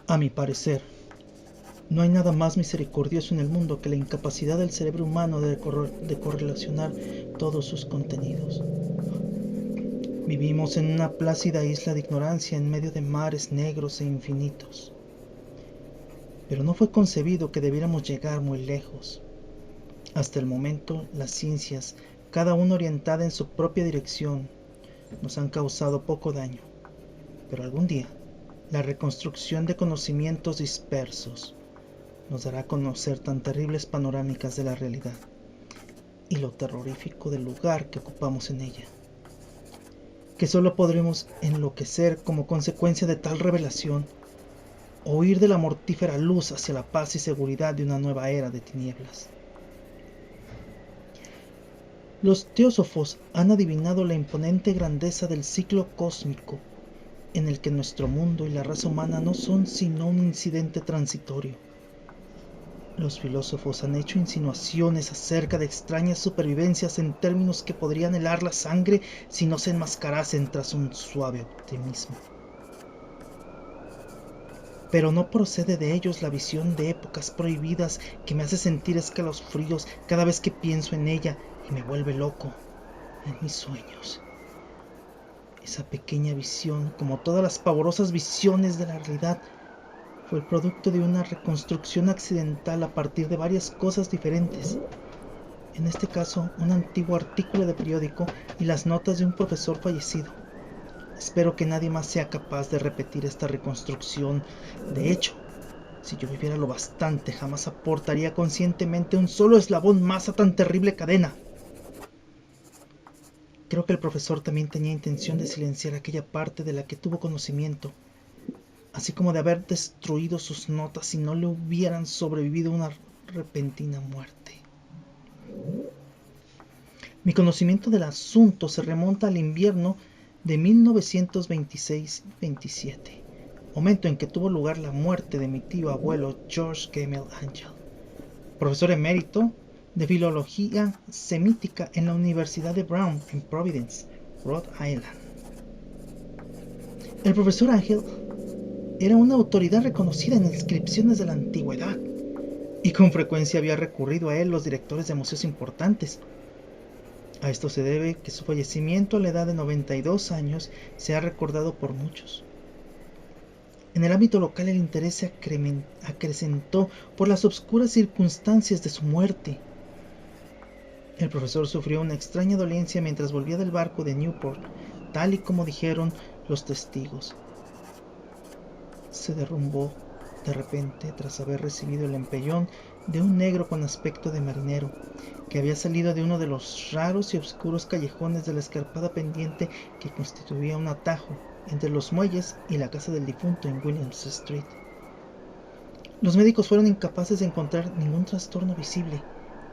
A mi parecer, no hay nada más misericordioso en el mundo que la incapacidad del cerebro humano de correlacionar todos sus contenidos. Vivimos en una plácida isla de ignorancia en medio de mares negros e infinitos. Pero no fue concebido que debiéramos llegar muy lejos. Hasta el momento, las ciencias, cada una orientada en su propia dirección, nos han causado poco daño. Pero algún día, la reconstrucción de conocimientos dispersos nos dará a conocer tan terribles panorámicas de la realidad y lo terrorífico del lugar que ocupamos en ella, que solo podremos enloquecer como consecuencia de tal revelación o huir de la mortífera luz hacia la paz y seguridad de una nueva era de tinieblas. Los teósofos han adivinado la imponente grandeza del ciclo cósmico en el que nuestro mundo y la raza humana no son sino un incidente transitorio. Los filósofos han hecho insinuaciones acerca de extrañas supervivencias en términos que podrían helar la sangre si no se enmascarasen tras un suave optimismo. Pero no procede de ellos la visión de épocas prohibidas que me hace sentir escalofríos cada vez que pienso en ella y me vuelve loco en mis sueños. Esa pequeña visión, como todas las pavorosas visiones de la realidad, fue el producto de una reconstrucción accidental a partir de varias cosas diferentes. En este caso, un antiguo artículo de periódico y las notas de un profesor fallecido. Espero que nadie más sea capaz de repetir esta reconstrucción. De hecho, si yo viviera lo bastante, jamás aportaría conscientemente un solo eslabón más a tan terrible cadena. Creo que el profesor también tenía intención de silenciar aquella parte de la que tuvo conocimiento, así como de haber destruido sus notas si no le hubieran sobrevivido una repentina muerte. Mi conocimiento del asunto se remonta al invierno de 1926-27, momento en que tuvo lugar la muerte de mi tío abuelo George Gamel Angel, profesor emérito de filología semítica en la Universidad de Brown en Providence, Rhode Island. El profesor Angel era una autoridad reconocida en inscripciones de la antigüedad, y con frecuencia había recurrido a él los directores de museos importantes. A esto se debe que su fallecimiento a la edad de 92 años se ha recordado por muchos. En el ámbito local el interés se acrecentó por las obscuras circunstancias de su muerte. El profesor sufrió una extraña dolencia mientras volvía del barco de Newport, tal y como dijeron los testigos. Se derrumbó de repente tras haber recibido el empellón de un negro con aspecto de marinero, que había salido de uno de los raros y oscuros callejones de la escarpada pendiente que constituía un atajo entre los muelles y la casa del difunto en Williams Street. Los médicos fueron incapaces de encontrar ningún trastorno visible,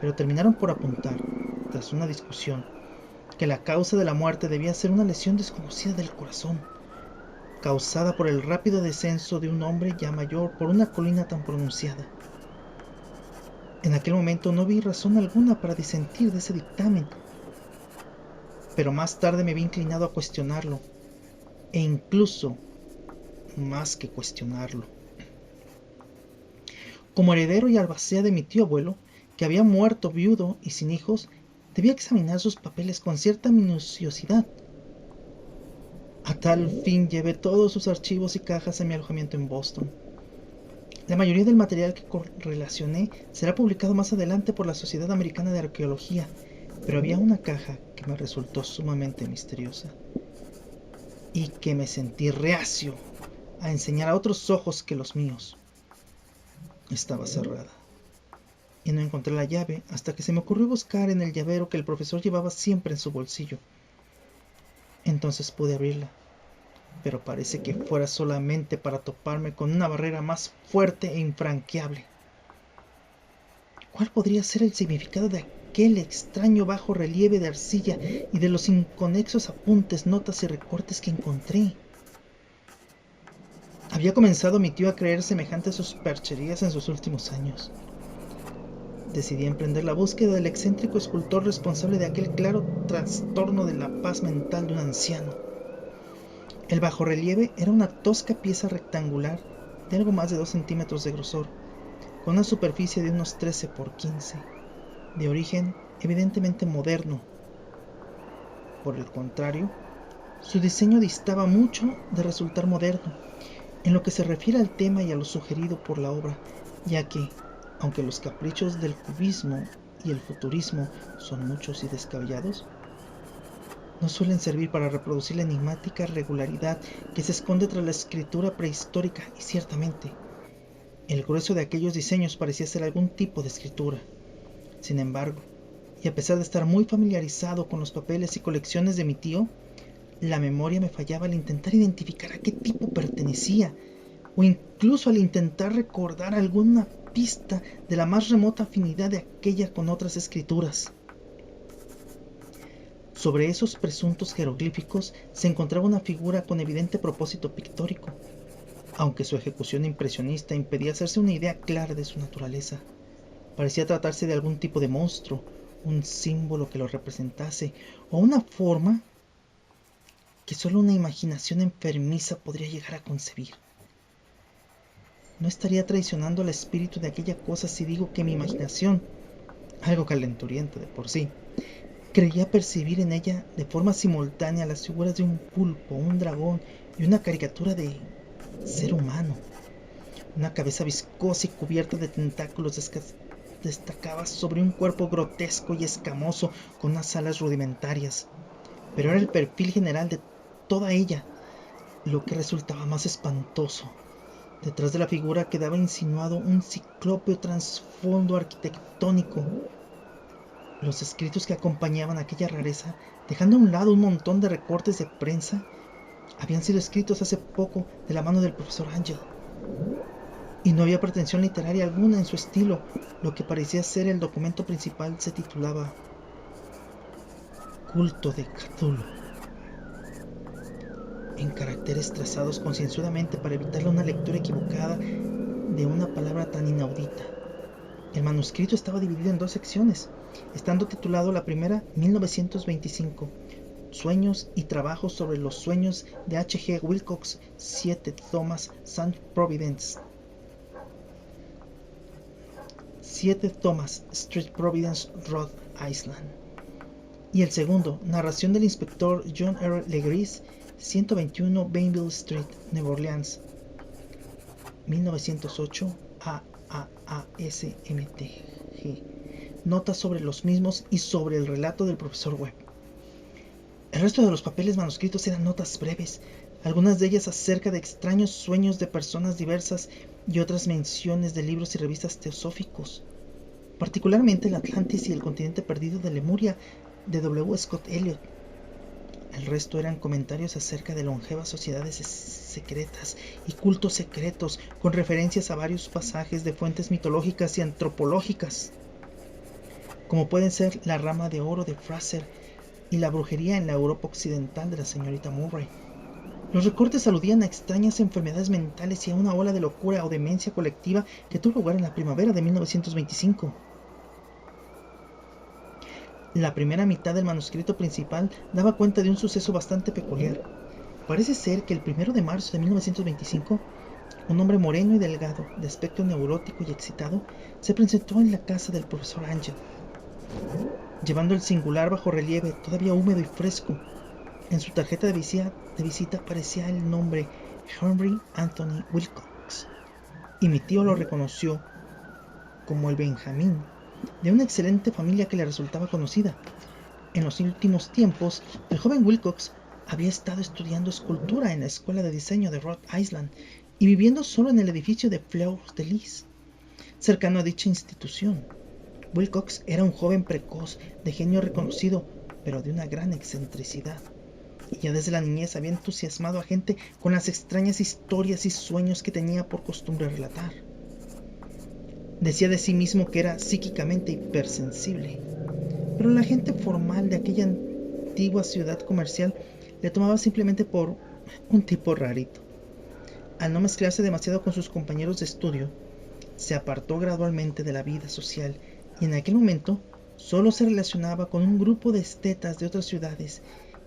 pero terminaron por apuntar, tras una discusión, que la causa de la muerte debía ser una lesión desconocida del corazón, causada por el rápido descenso de un hombre ya mayor por una colina tan pronunciada. En aquel momento no vi razón alguna para disentir de ese dictamen, pero más tarde me vi inclinado a cuestionarlo, e incluso más que cuestionarlo. Como heredero y albacea de mi tío abuelo, que había muerto viudo y sin hijos, debía examinar sus papeles con cierta minuciosidad. A tal fin llevé todos sus archivos y cajas a mi alojamiento en Boston. La mayoría del material que correlacioné será publicado más adelante por la Sociedad Americana de Arqueología, pero había una caja que me resultó sumamente misteriosa y que me sentí reacio a enseñar a otros ojos que los míos. Estaba cerrada y no encontré la llave hasta que se me ocurrió buscar en el llavero que el profesor llevaba siempre en su bolsillo. Entonces pude abrirla, pero parece que fuera solamente para toparme con una barrera más fuerte e infranqueable. ¿Cuál podría ser el significado de aquel extraño bajo relieve de arcilla y de los inconexos apuntes, notas y recortes que encontré? Había comenzado mi tío a creer semejantes supercherías en sus últimos años. Decidí emprender la búsqueda del excéntrico escultor responsable de aquel claro trastorno de la paz mental de un anciano. El bajorrelieve era una tosca pieza rectangular de algo más de 2 centímetros de grosor, con una superficie de unos 13 por 15, de origen evidentemente moderno. Por el contrario, su diseño distaba mucho de resultar moderno, en lo que se refiere al tema y a lo sugerido por la obra, ya que, aunque los caprichos del cubismo y el futurismo son muchos y descabellados, no suelen servir para reproducir la enigmática regularidad que se esconde tras la escritura prehistórica, y ciertamente, el grueso de aquellos diseños parecía ser algún tipo de escritura. Sin embargo, y a pesar de estar muy familiarizado con los papeles y colecciones de mi tío, la memoria me fallaba al intentar identificar a qué tipo pertenecía, o incluso al intentar recordar alguna pista de la más remota afinidad de aquella con otras escrituras. Sobre esos presuntos jeroglíficos se encontraba una figura con evidente propósito pictórico, aunque su ejecución impresionista impedía hacerse una idea clara de su naturaleza. Parecía tratarse de algún tipo de monstruo, un símbolo que lo representase, o una forma que solo una imaginación enfermiza podría llegar a concebir. No estaría traicionando al espíritu de aquella cosa si digo que mi imaginación, algo calenturienta de por sí, creía percibir en ella de forma simultánea las figuras de un pulpo, un dragón y una caricatura de ser humano. Una cabeza viscosa y cubierta de tentáculos destacaba sobre un cuerpo grotesco y escamoso con unas alas rudimentarias. Pero era el perfil general de toda ella lo que resultaba más espantoso. Detrás de la figura quedaba insinuado un ciclópeo trasfondo arquitectónico. Los escritos que acompañaban aquella rareza, dejando a un lado un montón de recortes de prensa, habían sido escritos hace poco de la mano del profesor Angel, y no había pretensión literaria alguna en su estilo. Lo que parecía ser el documento principal se titulaba Culto de Cthulhu, en caracteres trazados concienzudamente para evitarle una lectura equivocada de una palabra tan inaudita. El manuscrito estaba dividido en 2 secciones, estando titulado la primera 1925, Sueños y trabajos sobre los sueños de H. G. Wilcox, 7 Thomas, St. Providence, 7 Thomas Street, Providence, Rhode Island. Y el segundo, narración del inspector John R. Legris, 121 Bainville Street, Nueva Orleans, 1908 AAASMTG. Notas sobre los mismos y sobre el relato del profesor Webb. El resto de los papeles manuscritos eran notas breves, algunas de ellas acerca de extraños sueños de personas diversas y otras menciones de libros y revistas teosóficos, particularmente el Atlantis y el continente perdido de Lemuria de W. Scott Elliot. El resto eran comentarios acerca de longevas sociedades secretas y cultos secretos, con referencias a varios pasajes de fuentes mitológicas y antropológicas, como pueden ser la rama de oro de Fraser y la brujería en la Europa occidental de la señorita Murray. Los recortes aludían a extrañas enfermedades mentales y a una ola de locura o demencia colectiva que tuvo lugar en la primavera de 1925. La primera mitad del manuscrito principal daba cuenta de un suceso bastante peculiar. Parece ser que el 1 de marzo de 1925, un hombre moreno y delgado, de aspecto neurótico y excitado, se presentó en la casa del profesor Angel, llevando el singular bajorrelieve todavía húmedo y fresco. En su tarjeta de visita aparecía el nombre Henry Anthony Wilcox, y mi tío lo reconoció como el Benjamín de una excelente familia que le resultaba conocida. En los últimos tiempos, el joven Wilcox había estado estudiando escultura en la escuela de diseño de Rhode Island y viviendo solo en el edificio de Fleur de Lis, cercano a dicha institución. Wilcox era un joven precoz, de genio reconocido, pero de una gran excentricidad, y ya desde la niñez había entusiasmado a gente con las extrañas historias y sueños que tenía por costumbre relatar. Decía de sí mismo que era psíquicamente hipersensible, pero la gente formal de aquella antigua ciudad comercial le tomaba simplemente por un tipo rarito. Al no mezclarse demasiado con sus compañeros de estudio, se apartó gradualmente de la vida social y en aquel momento solo se relacionaba con un grupo de estetas de otras ciudades.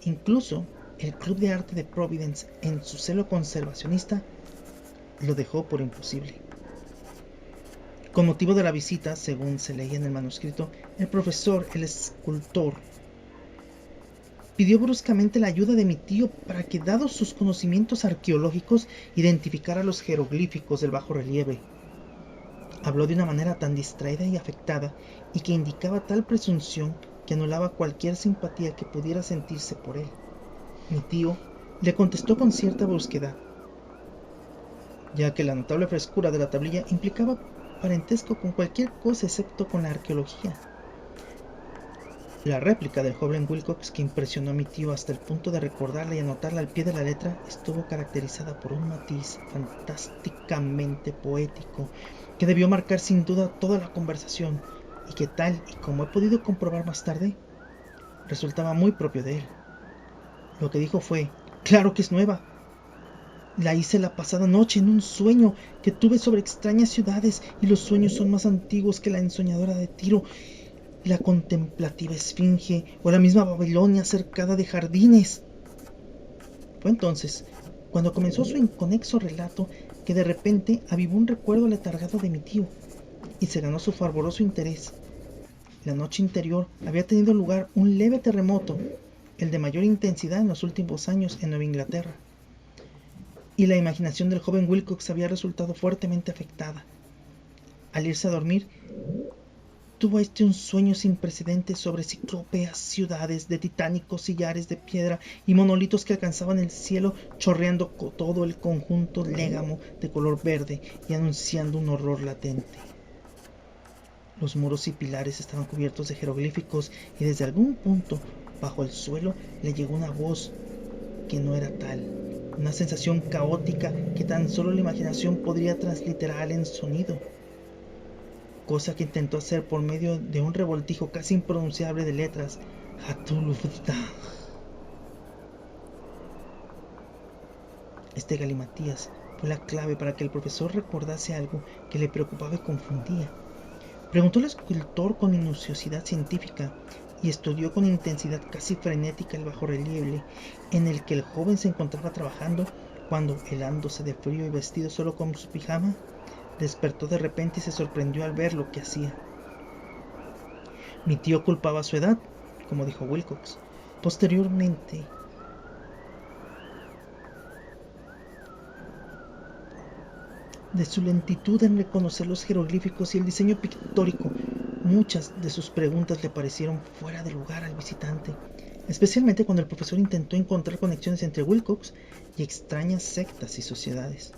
Incluso el Club de Arte de Providence, en su celo conservacionista, lo dejó por imposible. Con motivo de la visita, según se leía en el manuscrito, el profesor, el escultor, pidió bruscamente la ayuda de mi tío para que, dados sus conocimientos arqueológicos, identificara los jeroglíficos del bajorrelieve. Habló de una manera tan distraída y afectada, y que indicaba tal presunción que anulaba cualquier simpatía que pudiera sentirse por él. Mi tío le contestó con cierta brusquedad, ya que la notable frescura de la tablilla implicaba parentesco con cualquier cosa excepto con la arqueología. La réplica del joven Wilcox, que impresionó a mi tío hasta el punto de recordarla y anotarla al pie de la letra, estuvo caracterizada por un matiz fantásticamente poético que debió marcar sin duda toda la conversación, y que, tal y como he podido comprobar más tarde, resultaba muy propio de él. Lo que dijo fue: «Claro que es nueva. La hice la pasada noche en un sueño que tuve sobre extrañas ciudades, y los sueños son más antiguos que la ensoñadora de Tiro, la contemplativa Esfinge o la misma Babilonia cercada de jardines». Fue entonces cuando comenzó su inconexo relato que de repente avivó un recuerdo letargado de mi tío y se ganó su fervoroso interés. La noche anterior había tenido lugar un leve terremoto, el de mayor intensidad en los últimos años en Nueva Inglaterra, y la imaginación del joven Wilcox había resultado fuertemente afectada. Al irse a dormir, tuvo un sueño sin precedentes sobre ciclópeas ciudades de titánicos sillares de piedra y monolitos que alcanzaban el cielo, chorreando todo el conjunto légamo de color verde y anunciando un horror latente. Los muros y pilares estaban cubiertos de jeroglíficos, y desde algún punto bajo el suelo le llegó una voz que no era tal, una sensación caótica que tan solo la imaginación podría transliterar en sonido, cosa que intentó hacer por medio de un revoltijo casi impronunciable de letras: Hatulufta. Este galimatías fue la clave para que el profesor recordase algo que le preocupaba y confundía. Preguntó al escultor con minuciosidad científica y estudió con intensidad casi frenética el bajorrelieve en el que el joven se encontraba trabajando, cuando, helándose de frío y vestido solo con su pijama, despertó de repente y se sorprendió al ver lo que hacía. Mi tío culpaba su edad, como dijo Wilcox. Posteriormente, de su lentitud en reconocer los jeroglíficos y el diseño pictórico, muchas de sus preguntas le parecieron fuera de lugar al visitante, especialmente cuando el profesor intentó encontrar conexiones entre Wilcox y extrañas sectas y sociedades.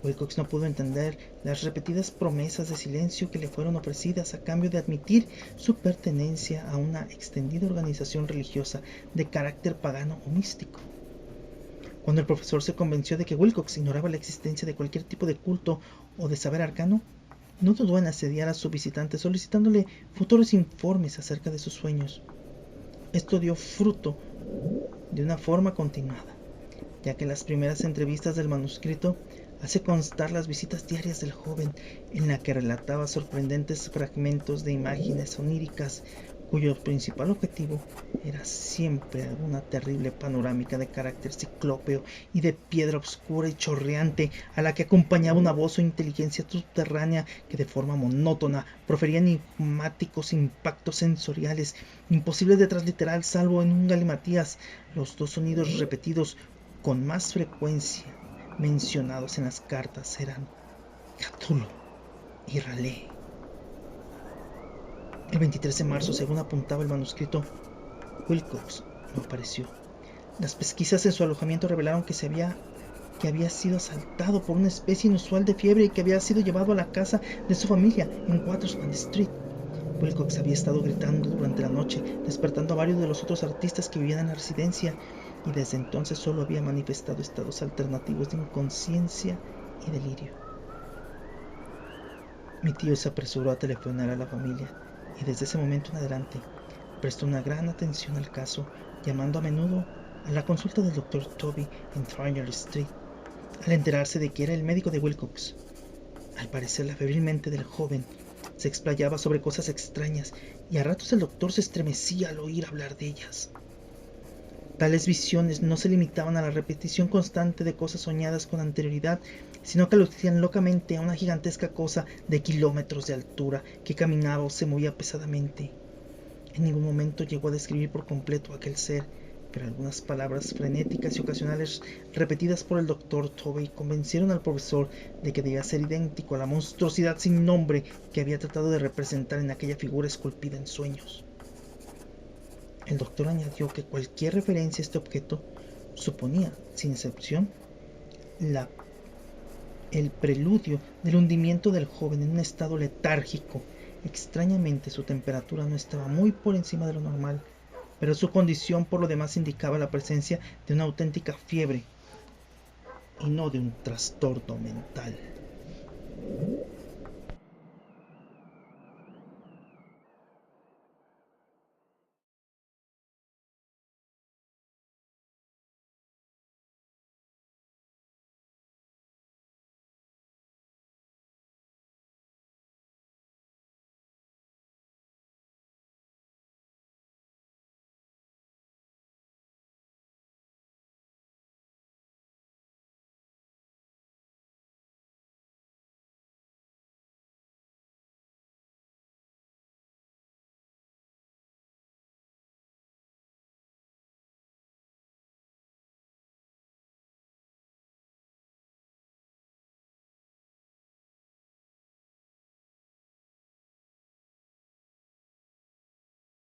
Wilcox no pudo entender las repetidas promesas de silencio que le fueron ofrecidas a cambio de admitir su pertenencia a una extendida organización religiosa de carácter pagano o místico. Cuando el profesor se convenció de que Wilcox ignoraba la existencia de cualquier tipo de culto o de saber arcano, no dudó en asediar a su visitante solicitándole futuros informes acerca de sus sueños. Esto dio fruto de una forma continuada, ya que las primeras entrevistas del manuscrito hace constar las visitas diarias del joven, en la que relataba sorprendentes fragmentos de imágenes oníricas, cuyo principal objetivo era siempre alguna terrible panorámica de carácter ciclópeo y de piedra oscura y chorreante, a la que acompañaba una voz o inteligencia subterránea que de forma monótona profería enigmáticos impactos sensoriales, imposibles de transliterar salvo en un galimatías. Los dos sonidos repetidos con más frecuencia mencionados en las cartas eran Cthulhu y Raleigh. El 23 de marzo, según apuntaba el manuscrito, Wilcox no apareció. Las pesquisas en su alojamiento revelaron que había sido asaltado por una especie inusual de fiebre y que había sido llevado a la casa de su familia en Waterspan Street. Wilcox había estado gritando durante la noche, despertando a varios de los otros artistas que vivían en la residencia, y desde entonces solo había manifestado estados alternativos de inconsciencia y delirio. Mi tío se apresuró a telefonar a la familia, y desde ese momento en adelante prestó una gran atención al caso, llamando a menudo a la consulta del Dr. Toby en Triangle Street, al enterarse de que era el médico de Wilcox. Al parecer, la febril mente del joven se explayaba sobre cosas extrañas, y a ratos el doctor se estremecía al oír hablar de ellas. Tales visiones no se limitaban a la repetición constante de cosas soñadas con anterioridad, sino que alucinaban locamente a una gigantesca cosa de kilómetros de altura que caminaba o se movía pesadamente. En ningún momento llegó a describir por completo a aquel ser, pero algunas palabras frenéticas y ocasionales repetidas por el doctor Tobey convencieron al profesor de que debía ser idéntico a la monstruosidad sin nombre que había tratado de representar en aquella figura esculpida en sueños. El doctor añadió que cualquier referencia a este objeto suponía, sin excepción, el preludio del hundimiento del joven en un estado letárgico. Extrañamente, su temperatura no estaba muy por encima de lo normal, pero su condición por lo demás indicaba la presencia de una auténtica fiebre y no de un trastorno mental.